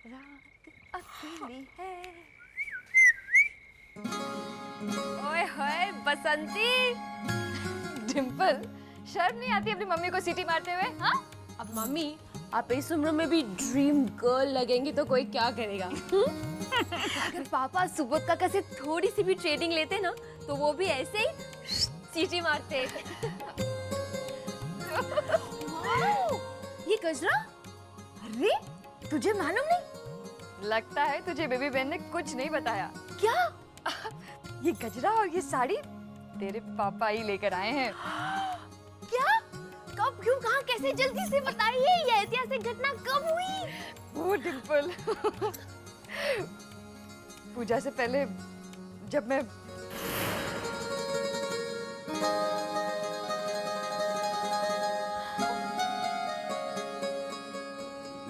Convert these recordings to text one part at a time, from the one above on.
रात अकेली है। ओए होए बसंती। डिम्पल, शर्म नहीं आती अपनी मम्मी को सीटी मारते हुए? हाँ? अब मम्मी आप इस उम्र में भी ड्रीम गर्ल लगेंगी तो कोई क्या करेगा? अगर पापा सुबोध से थोड़ी सी भी ट्रेनिंग लेते ना तो वो भी ऐसे ही सीटी मारते। ये गजरा? अरे तुझे मालूम नहीं? लगता है तुझे बेबी बहन ने कुछ नहीं बताया। क्या? ये गजरा और ये साड़ी तेरे पापा ही लेकर आए हैं। क्या? कब, क्यों, कहाँ, कैसे? जल्दी से बताइए, ये ऐतिहासिक घटना कब हुई? वो डिम्पल, पूजा से पहले जब मैं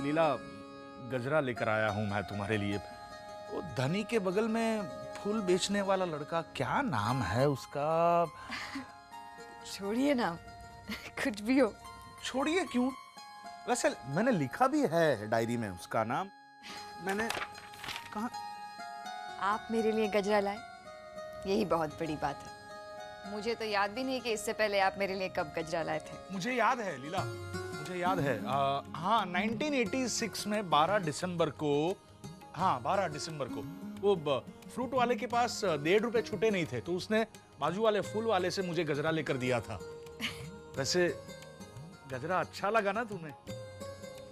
लीला, गजरा लेकर आया हूं मैं तुम्हारे लिए। वो धनी के बगल में फूल बेचने वाला लड़का, क्या नाम है उसका? छोड़िए ना, कुछ भी हो। छोड़िए क्यों? वैसे मैंने लिखा भी है डायरी में उसका नाम। मैंने कहा आप मेरे लिए गजरा लाए, यही बहुत बड़ी बात है। मुझे तो याद भी नहीं कि इससे पहले आप मेरे लिए कब गजरा लाए थे। मुझे याद है लीला, मुझे याद है। हाँ, 1986 में 12 दिसंबर को, हाँ 12 दिसंबर को वो फ्रूट वाले के पास 1.5 रुपए छुटे नहीं थे, तो उसने बाजू वाले फूल वाले से मुझे गजरा लेकर दिया था। वैसे गजरा अच्छा लगा ना तुम्हें?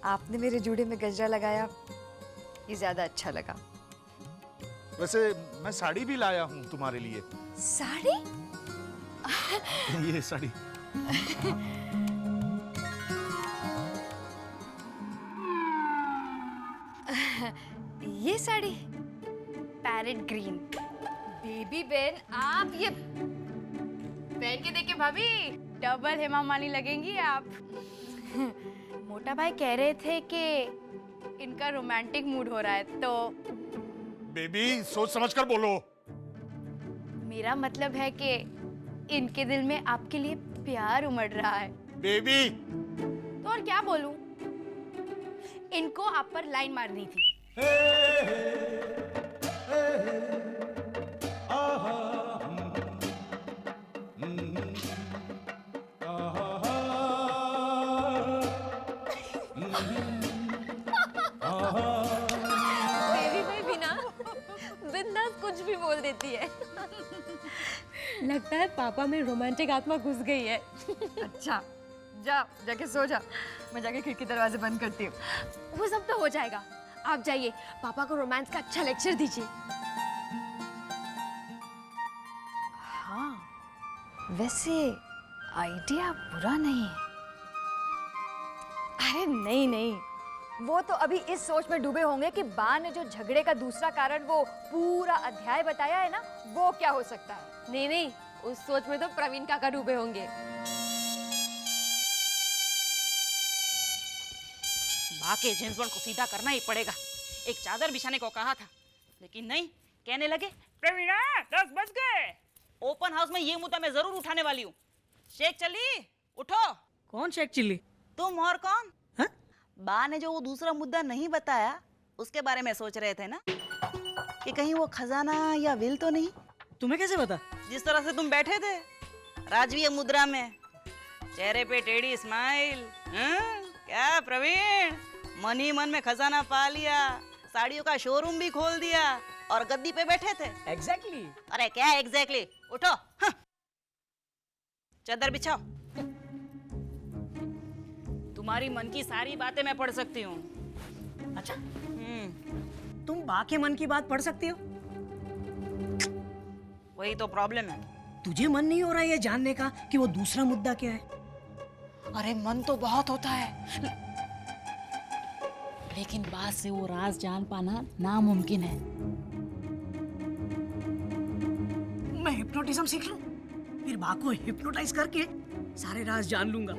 आपने मेरे जूड़े में गजरा लगाया, ये ज्यादा अच्छा लगा। वैसे मैं साड़ी भी लाया हूँ तुम्हारे लिए। साड़ी? ये साड़ी। ये sari parrot green. Baby Ben, आप ये पहन के देखिए भाभी, डबल हेमा मालिनी लगेंगी आप। मोटा भाई कह रहे थे कि इनका रोमांटिक मूड हो रहा है, तो बेबी सोच समझ कर बोलो। मेरा मतलब है कि इनके दिल में आपके लिए प्यार उमड़ रहा है। बेबी तो और क्या बोलूं, इनको आप पर लाइन मारनी थी। बेबी भाई बिना बिंदास कुछ भी बोल देती है। लगता है पापा में रोमांटिक आत्मा घुस गई है। अच्छा, जा जाके सो जा, मैं जाके खिड़की दरवाजे बंद करती हूँ। वो सब तो हो जाएगा, आप जाइए, पापा को रोमांस का अच्छा लेक्चर दीजिए। हाँ, वैसे आइडिया बुरा नहीं है। अरे नहीं नहीं, वो तो अभी इस सोच में डूबे होंगे कि बा ने जो झगड़े का दूसरा कारण वो पूरा अध्याय बताया है ना, वो क्या हो सकता है। नहीं नहीं, उस सोच में तो प्रवीण काका डूबे होंगे। माँ के जेम्स बॉन्ड को सीधा करना ही पड़ेगा। एक चादर बिछाने को कहा था, लेकिन नहीं, कहने लगे प्रवीणा 10 बज गए। ओपन हाउस में ये मुद्दा मैं जरूर उठाने वाली हूँ। शेख चली, उठो। कौन शेख चिल्ली? तुम और कौन? हाँ? बा ने जो वो दूसरा मुद्दा नहीं बताया, उसके बारे में सोच रहे थे ना, कि कहीं वो खजाना या विल तो नहीं। तुम्हें कैसे पता? जिस तरह से तुम बैठे थे राजवीय मुद्रा में, चेहरे पे टेढ़ी स्माइल। क्या प्रवीण, मन ही मन में खजाना पा लिया, साड़ियों का शोरूम भी खोल दिया और गद्दी पे बैठे थे। एग्जैक्टली। अरे क्या एग्जैक्टली? उठो, चादर बिछाओ। तुम्हारी मन की सारी बातें मैं पढ़ सकती हूँ। अच्छा, तुम बा के मन की बात पढ़ सकती हो? वही तो प्रॉब्लम है। तुझे मन नहीं हो रहा ये जानने का कि वो दूसरा मुद्दा क्या है? अरे मन तो बहुत होता है, लेकिन बात से वो राज जान पाना नामुमकिन है। मैं हिप्नोटिज्म सीख लूं, फिर बा को हिप्नोटाइज करके सारे राज जान लूंगा।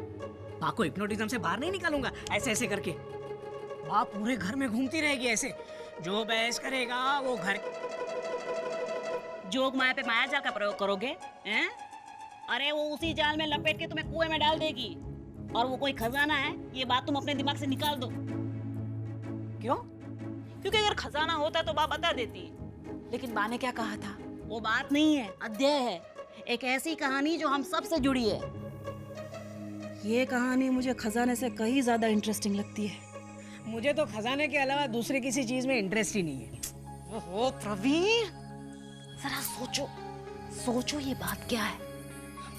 बा को हिप्नोटिज्म से बाहर नहीं निकालूंगा ऐसे ऐसे करके। बा पूरे घर में घूमती रहेगी ऐसे, जो बहस करेगा वो घर। जोग माया पे माया जाल का प्रयोग करोगे हैं? अरे वो उसी जाल में लपेट के तुम्हें कुएं में डाल देगी, और वो कोई खजाना है ये बात तुम अपने दिमाग से निकाल दो। क्यों? क्योंकि अगर खजाना होता तो बा बता देती। लेकिन बा ने क्या कहा था? वो बात नहीं है, अध्याय है, एक ऐसी कहानी जो हम सब से जुड़ी है। ये कहानी मुझे खजाने से कहीं ज्यादा इंटरेस्टिंग लगती है। मुझे तो खजाने के अलावा दूसरी किसी चीज में इंटरेस्ट ही नहीं है। ओहो प्रवीण, जरा सोचो, सोचो ये बात क्या है।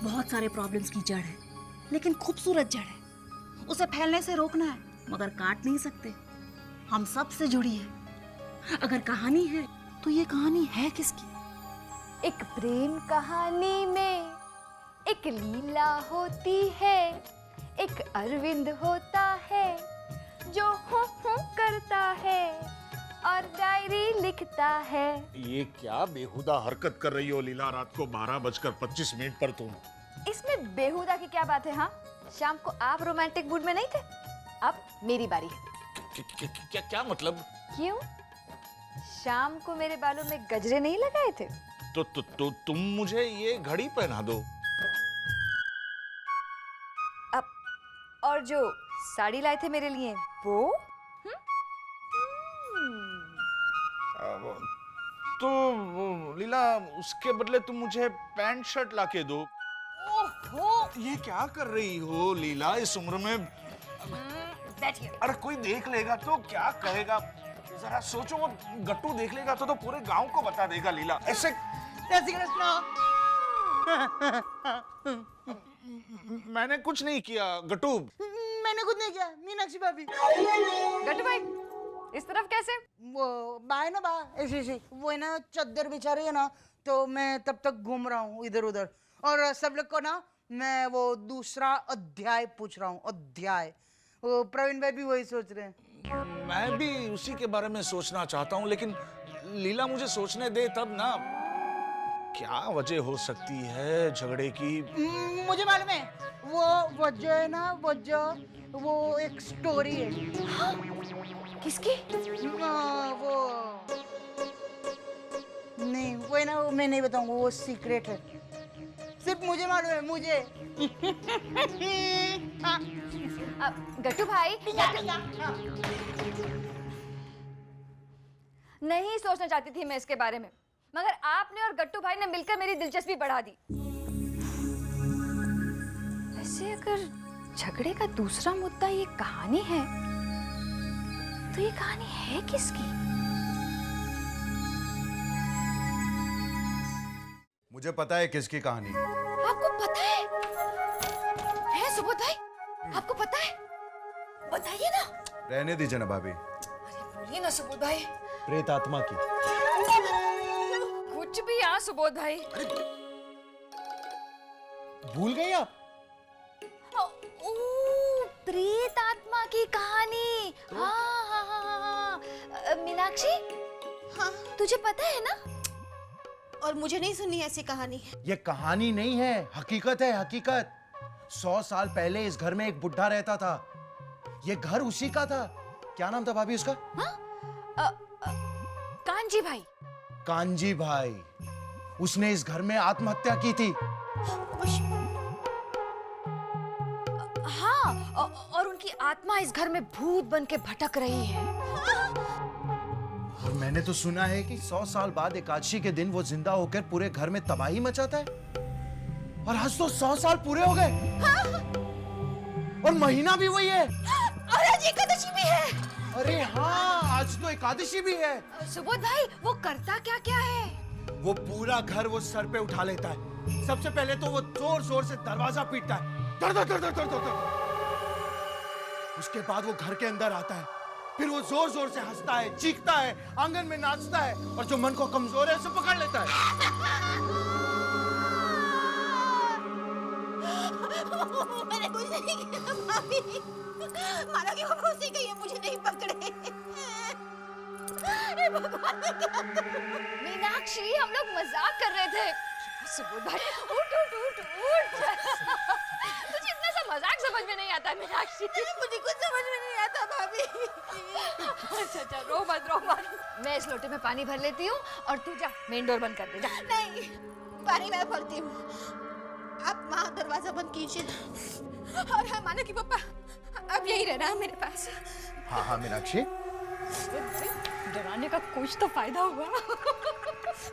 बहुत सारे प्रॉब्लम्स की जड़ है, लेकिन खूबसूरत जड़ है। उसे फैलने से रोकना है, मगर काट नहीं सकते। हम सब से जुड़ी है। अगर कहानी है तो ये कहानी है किसकी? एक प्रेम कहानी में एक लीला होती है, एक अरविंद होता है जो हूँ करता है और डायरी लिखता है। ये क्या बेहुदा हरकत कर रही हो लीला, रात को 12:25 पर तुम। इसमें बेहुदा की क्या बात है? हाँ, शाम को आप रोमांटिक मूड में नहीं थे, अब मेरी बारी है। क्या मतलब? क्यों? शाम को मेरे बालों में गजरे नहीं लगाए थे? तो तुम मुझे ये घड़ी पहना दो। अब और जो साड़ी लाए थे मेरे लिए वो? तो लीला, उसके बदले तुम मुझे पैंट शर्ट लाके दो। ओहो, ये क्या कर रही हो लीला इस उम्र में? बैठिए। अरे कोई देख लेगा तो क्या कहेगा? जरा सोचो, वो गट्टू देख लेगा तो पूरे गांव को बता देगा लीला। ऐसे मैंने कुछ नहीं किया गट्टू। मैंने कुछ नहीं किया मीनाक्षी भाभी। गट्टू भाई, इस तरफ कैसे? वो बाय ना बा ऐसे वो है ना, चद्दर बिछा रही है ना, तो मैं तब तक घूम रहा हूँ इधर उधर, और सब लोग को ना मैं वो दूसरा अध्याय पूछ रहा हूँ। अध्याय, वो प्रवीण भाई भी वही सोच रहे हैं। मैं भी उसी के बारे में सोचना चाहता हूँ, लेकिन लीला मुझे सोचने दे तब ना। क्या वजह हो सकती है झगड़े की? मुझे मालूम है, वो वजह है ना, वजह वो एक स्टोरी है। किसकी? वो नहीं, वो है ना, वो मैं नहीं बताऊंगा, वो सीक्रेट है, सिर्फ मुझे मालूम है, मुझे। गट्टू भाई, नहीं सोचना चाहती थी मैं इसके बारे में, मगर आपने और गट्टू भाई ने मिलकर मेरी दिलचस्पी बढ़ा दी। वैसे अगर झगड़े का दूसरा मुद्दा ये कहानी है, तो ये कहानी है किसकी? मुझे पता है किसकी कहानी। आपको पता है सुबोध भाई? आपको पता है? बताइए ना। रहने दीजिए ना भाभी। अरे बोलिए ना सुबोध भाई। प्रेत आत्मा की। कुछ भी यहाँ सुबोध भाई। भूल गई आप? प्रेत आत्मा की कहानी। हाँ। मीनाक्षी, हाँ, तुझे पता है ना? और मुझे नहीं सुननी ऐसी कहानी। ये कहानी नहीं है, हकीकत है, हकीकत। 100 साल पहले इस घर में एक बुढ़ा रहता था। ये घर उसी का था। क्या नाम था भाभी उसका? कांजी भाई। कांजी भाई। उसने इस घर में आत्महत्या की थी। हाँ, और उनकी आत्मा इस घर में भूत बन के भटक रही है। और मैंने तो सुना है कि 100 साल बाद एकादशी के दिन वो जिंदा होकर पूरे घर में तबाही मचाता है। और आज तो 100 साल पूरे हो गए। और महीना भी वही है। और आज एकादशी भी है। अरे हाँ, आज तो एकादशी भी है। सुबोध भाई, वो करता क्या क्या है? वो पूरा घर वो सर पे उठा लेता है। सबसे पहले तो वो जोर जोर से दरवाजा पीटता है। दर दर दर दर दर दर। उसके बाद वो घर के अंदर आता है। फिर वो जोर जोर से हंसता है, चीखता है, आंगन में नाचता है, और जो मन को कमजोर है उसे पकड़ लेता है। मैंने कुछ नहीं किया भाभी। मानो कि वो खुशी गई है, मुझे नहीं पकड़े। हे भगवान, मैं क्या करूं? मीनाक्षी, हम लोग मजाक कर रहे थे। सुबोध भाई, उठ उठ उठ उठ। तुझे इतना सा मजाक समझ में नहीं आता मीनाक्षी। मुझे कुछ समझ में नहीं आता भाभी। अच्छा, रो मत। मैं इस लोटे में पानी भर लेती हूँ और तू जा मेन डोर बंद कर दे। जा। नहीं, पानी मैं भरती हूँ। आप वहाँ दरवाजा बंद कीजिए। और हाँ, मानो कि पापा अब यही रहना है मेरे पास। हाँ हाँ मीनाक्षी, डराने का कुछ तो फायदा हुआ।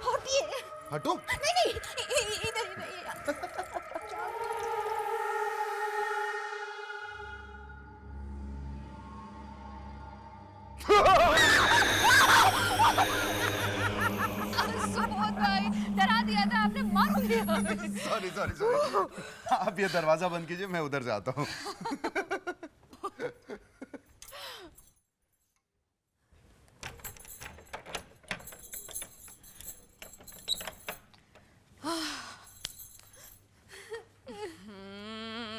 हटिए। हटो। नहीं नहीं इधर सुबोध भाई, डरा दिया था आपने, मार दिया। सॉरी सॉरी सॉरी, आप ये दरवाजा बंद कीजिए, मैं उधर जाता हूँ।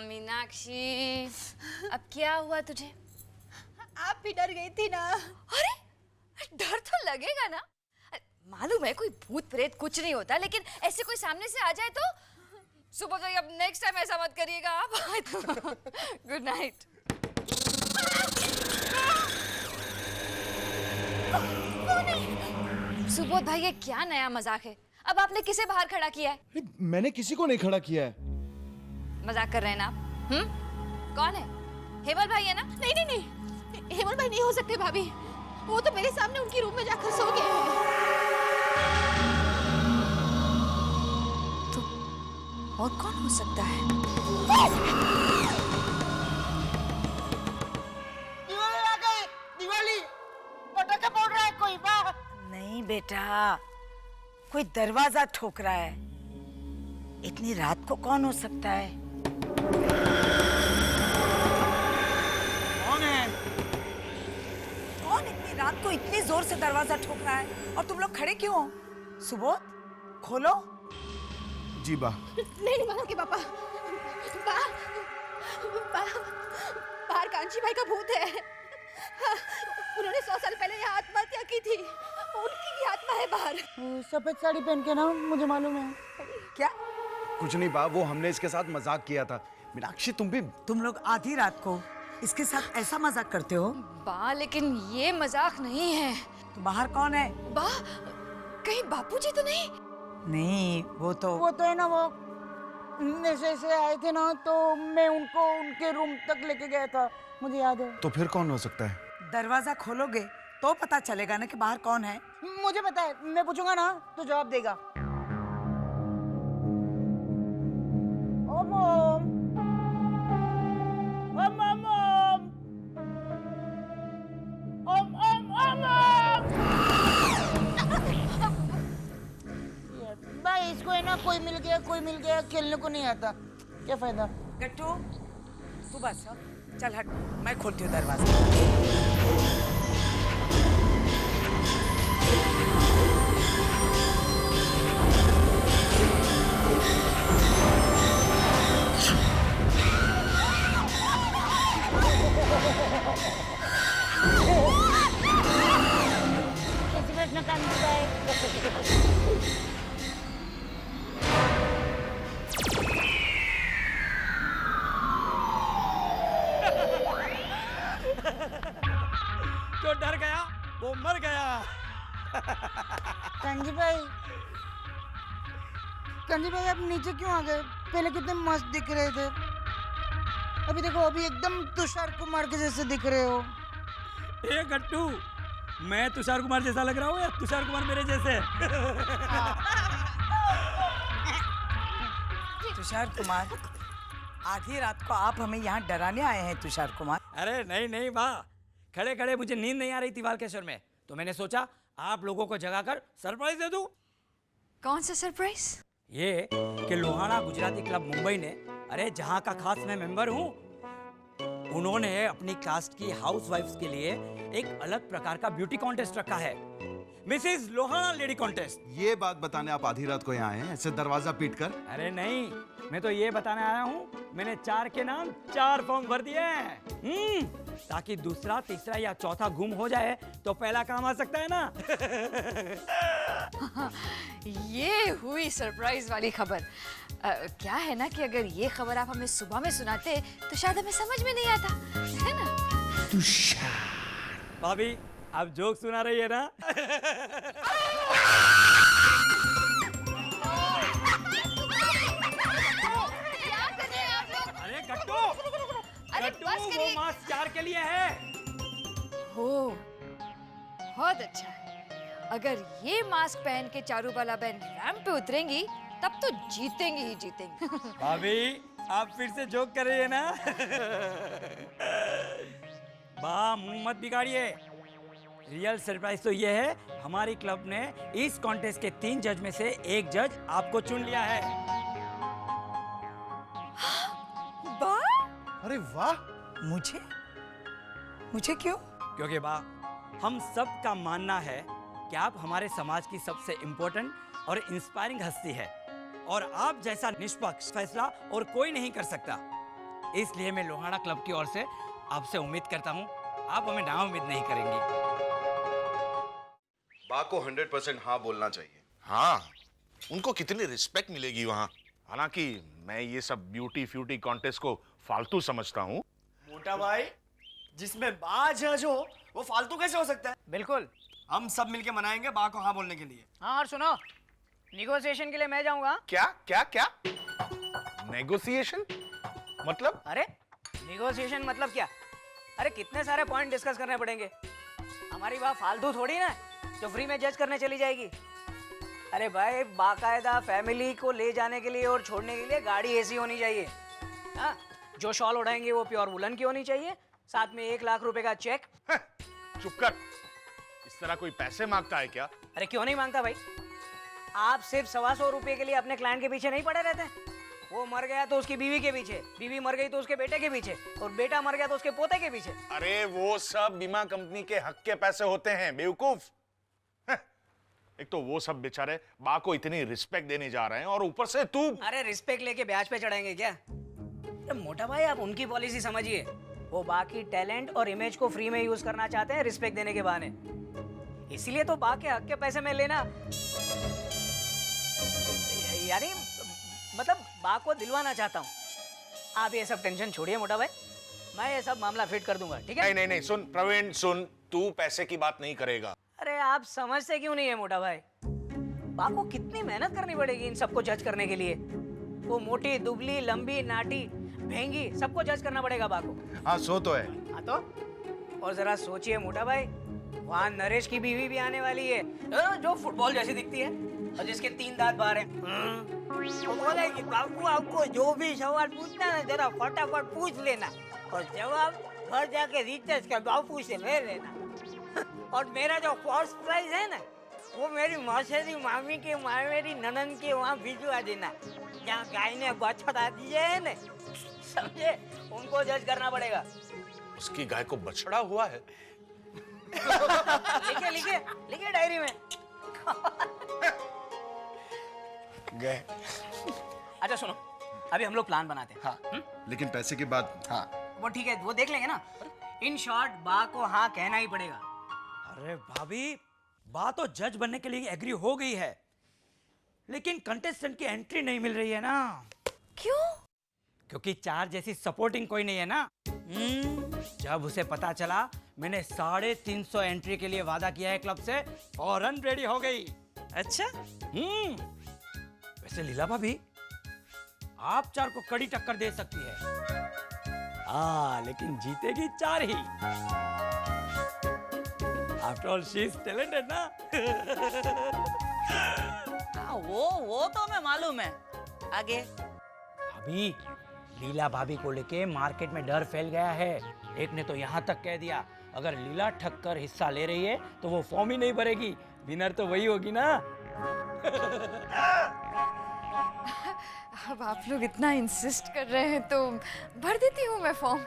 मीनाक्षी, अब क्या हुआ तुझे? आप भी डर गई थी ना। अरे डर तो लगेगा ना, मालूम है कोई भूत प्रेत कुछ नहीं होता, लेकिन ऐसे कोई सामने से आ जाए तो सुबह भाई अब नेक्स्ट टाइम ऐसा मत करिएगा आप। Good night. सुबोध भाई ये क्या नया मजाक है? अब आपने किसे बाहर खड़ा किया है? मैंने किसी को नहीं खड़ा किया है। मजाक कर रहे हैं ना आप? कौन है? हेमल भाई है ना? नहीं नहीं नहीं, हेमल भाई नहीं हो सकते भाभी, वो तो मेरे सामने उनकी रूम में जाकर सो गए हैं। तो और कौन हो सकता है? दिवाली आ गई, दिवाली पटाखे फोड़ रहा है कोई। वाह। नहीं बेटा, कोई दरवाजा ठोक रहा है। इतनी रात को कौन हो सकता है? कौन है? कौन इतनी रात को इतनी जोर से दरवाजा ठोक रहा है? और तुम लोग खड़े क्यों हो? सुबोध, खोलो। जी बा। नहीं मानोगे पापा, बाहर कांची भाई का भूत है। उन्होंने 100 साल पहले यहाँ आत्महत्या की थी, उनकी ही आत्मा है बाहर। सफेद साड़ी पहन के ना, मुझे मालूम है। क्या कुछ नहीं बा, वो हमने इसके साथ मजाक किया था। मीनाक्षी तुम भी। तुम लोग आधी रात को इसके साथ ऐसा मजाक करते हो? बा लेकिन ये मजाक नहीं है। तो बाहर कौन है? बा कहीं बापूजी तो नहीं? नहीं, वो तो है ना, वो नशे से आए थे ना, तो मैं उनको उनके रूम तक लेके गया था, मुझे याद है। तो फिर कौन हो सकता है? दरवाजा खोलोगे तो पता चलेगा ना कि बाहर कौन है। मुझे पता है, मैं पूछूंगा ना तो जवाब देगा। ओम ओम ओम ओम ओम ओम ओम ओम ओम। भाई इसको है ना, कोई मिल गया, खेलने को नहीं आता, क्या फायदा। गट्टू, तू बस चल हट, मैं खोलती हूँ दरवाजा। कैसे बैठना काम होता है। जो डर गया वो मर गया। कांजी भाई आप नीचे क्यों आ गए? पहले कितने मस्त दिख रहे थे, अभी देखो अभी एकदम तुषार कुमार के जैसे दिख रहे हो। ए गट्टू, मैं तुषार कुमार जैसा लग रहा हूँ या तुषार कुमार मेरे जैसे? तुषार कुमार, आधी रात को आप हमें यहाँ डराने आए हैं तुषार कुमार? अरे नहीं नहीं बा, खड़े खड़े मुझे नींद नहीं आ रही थी बालकेश्वर में, तो मैंने सोचा आप लोगों को जगाकर सरप्राइज दे दूं। कौन सा सरप्राइज? ये कि लोहाना गुजराती क्लब मुंबई ने, अरे जहां का खास मैं मेंबर हूं, उन्होंने अपनी कास्ट की हाउसवाइफ्स के लिए एक अलग प्रकार का ब्यूटी कॉन्टेस्ट रखा है, मिसेस लोहाना लेडी कॉन्टेस्ट। ये बात बताने आप आधी रात को यहाँ आए हैं ऐसे दरवाजा पीट कर? अरे नहीं, मैं तो ये बताने आया हूँ, मैंने 4 के नाम 4 फॉर्म भर दिए हैं, ताकि दूसरा, तीसरा या चौथा गुम हो जाए तो पहला काम आ सकता है ना। ये हुई सरप्राइज वाली खबर। क्या है ना कि अगर ये खबर आप हमें सुबह में सुनाते तो शायद हमें समझ में नहीं आता, है ना? भाभी आप जोक सुना रही है ना? अरे गट्टू, अरे गट्टू, बस वो करिए। मास्क 4 के लिए है। हो बहुत अच्छा है। अगर ये मास्क पहन के चारूबाला बहन रैंप पे उतरेंगी तब तो जीतेंगी ही जीतेंगी। भाभी आप फिर से जोक कर रही है ना? वाह, मुंह मत बिगाड़िए। रियल सरप्राइज तो ये है, हमारी क्लब ने इस कॉन्टेस्ट के 3 जज में से एक जज आपको चुन लिया है। वाह! अरे वाह, मुझे क्यों? क्योंकि वाह, हम सब का मानना है कि आप हमारे समाज की सबसे इम्पोर्टेंट और इंस्पायरिंग हस्ती है और आप जैसा निष्पक्ष फैसला और कोई नहीं कर सकता। इसलिए मैं लोहाना क्लब की ओर से आपसे उम्मीद करता हूँ आप हमें नाउम्मीद नहीं करेंगी। बा को 100% हाँ बोलना चाहिए। हाँ, उनको कितनी रिस्पेक्ट मिलेगी वहाँ। हालांकि मैं ये सब ब्यूटी फ्यूटी कॉन्टेस्ट को फालतू समझता हूँ। मोटा भाई, जिसमें बा जज हो वो फालतू कैसे हो सकता है? बिल्कुल। हम सब मिलके मनाएंगे बा को हाँ बोलने के लिए। हाँ, और सुनो, निगोशिएशन के लिए मैं जाऊंगा। क्या क्या क्या? नेगोशिएशन मतलब? अरे निगोशिएशन मतलब क्या? अरे कितने सारे पॉइंट डिस्कस करने पड़ेंगे। हमारी बात फालतू थोड़ी ना जो फ्री में जज करने चली जाएगी। अरे भाई, बाकायदा फैमिली को ले जाने के लिए और छोड़ने के लिए गाड़ी ऐसी होनी चाहिए। हाँ, जो शॉल उड़ाएंगे वो प्योर वुलन की होनी चाहिए, साथ में 1 लाख रुपए का चेक। चुप कर। इस तरह कोई पैसे मांगता है क्या? अरे क्यों नहीं मांगता भाई? आप सिर्फ 125 रुपए के लिए अपने क्लाइंट के पीछे नहीं पड़े रहते? वो मर गया तो उसकी बीवी के पीछे, बीवी मर गई तो उसके बेटे के पीछे, और बेटा मर गया तो उसके पोते के पीछे। अरे वो सब बीमा कंपनी के हक के पैसे होते हैं, बेवकूफ। एक तो वो सब बेचारे बा को इतनी रिस्पेक्ट देने जा रहे हैं और ऊपर से तू। अरे रिस्पेक्ट लेके ब्याज पे चढ़ाएंगे क्या? अरे मोटा भाई, आप उनकी पॉलिसी समझिए। वो बाकी टैलेंट और इमेज को फ्री में यूज करना चाहते हैं रिस्पेक्ट देने के बहाने। इसीलिए तो बा के हक के पैसे में लेना, यानी मतलब बा को दिलवाना चाहता हूँ। आप ये सब टेंशन छोड़िए मोटा भाई, मैं ये सब मामला फिट कर दूंगा, ठीक है? नहीं, सुन प्रवीण, सुन, तू पैसे की बात नहीं करेगा। अरे आप समझते क्यों नहीं है मोटा भाई? बा को कितनी मेहनत करनी पड़ेगी इन सबको जज करने के लिए। वो मोटी, दुबली, लंबी, नाटी, महंगी, सबको जज करना पड़ेगा बा को। हाँ सो तो है। हाँ तो, और जरा सोचिए मोटा भाई, वहाँ नरेश की बीवी भी आने वाली है, जो फुटबॉल जैसी दिखती है और जिसके 3 दांत बाहर हैं। वो बोलेगी, बाबू आपको जो भी सवाल पूछना है जरा फटाफट पूछ लेना और जवाब घर जाके रिचार्ज कर बापू से ले लेना। और मेरा जो फर्स्ट प्राइज है ना, वो मेरी मौसेरी मामी के मेरी ननन के वहाँ भिजवा देना, जहाँ गाय ने बछड़ा दिया है ना, समझे? उनको जज करना पड़ेगा। उसकी गाय को बछड़ा हुआ है? लिखे डायरी में। गए। अच्छा सुनो, अभी हम लोग प्लान बनाते हैं। हाँ, लेकिन पैसे के बाद। हाँ, वो ठीक है, वो देख लेंगे ना। इन शॉर्ट बा को हाँ कहना ही पड़ेगा। अरे भाभी, बा तो जज बनने के लिए एग्री हो गई है, लेकिन कंटेस्टेंट की एंट्री नहीं मिल रही है ना। क्यों? क्योंकि 4 जैसी सपोर्टिंग कोई नहीं है ना। जब उसे पता चला मैंने 350 एंट्री के लिए वादा किया है क्लब से, फौरन रेडी हो गई। अच्छा, वैसे लीला भाभी, आप 4 को कड़ी टक्कर दे सकती है। हाँ, लेकिन जीतेगी 4 ही। After all she is talented ना। हाँ, वो तो हमें मालूम है। आगे भाभी, लीला भाभी को लेके मार्केट में डर फैल गया है। एक ने तो यहाँ तक कह दिया, अगर लीला ठक्कर हिस्सा ले रही है तो वो फॉर्म ही नहीं भरेगी, विनर तो वही होगी ना। अब आप लोग इतना इंसिस्ट कर रहे हैं तो भर देती हूँ मैं फॉर्म।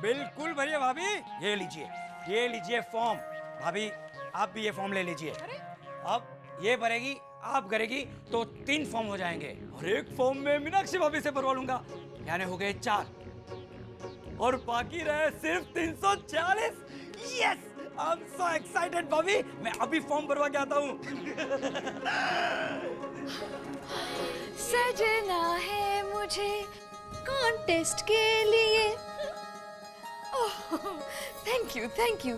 बिल्कुल भरिए भाभी, ये लीजिए फॉर्म। भाभी, आप भी ये फॉर्म ले लीजिए। अब ये भरेगी, आप करेगी तो 3 फॉर्म हो जाएंगे और एक फॉर्म में मीनाक्षी भाभी से भरवा लूंगा, यानी हो गए 4 और बाकी रहे सिर्फ 340। Yes, I am so excited भाभी, मैं अभी फॉर्म भरवा के आता हूँ। सजना है मुझे कॉन्टेस्ट के लिए। Thank you.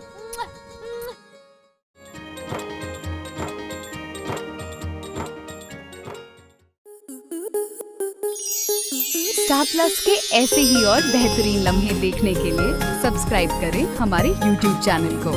स्टार प्लस के ऐसे ही और बेहतरीन लम्हे देखने के लिए सब्सक्राइब करें हमारे YouTube चैनल को।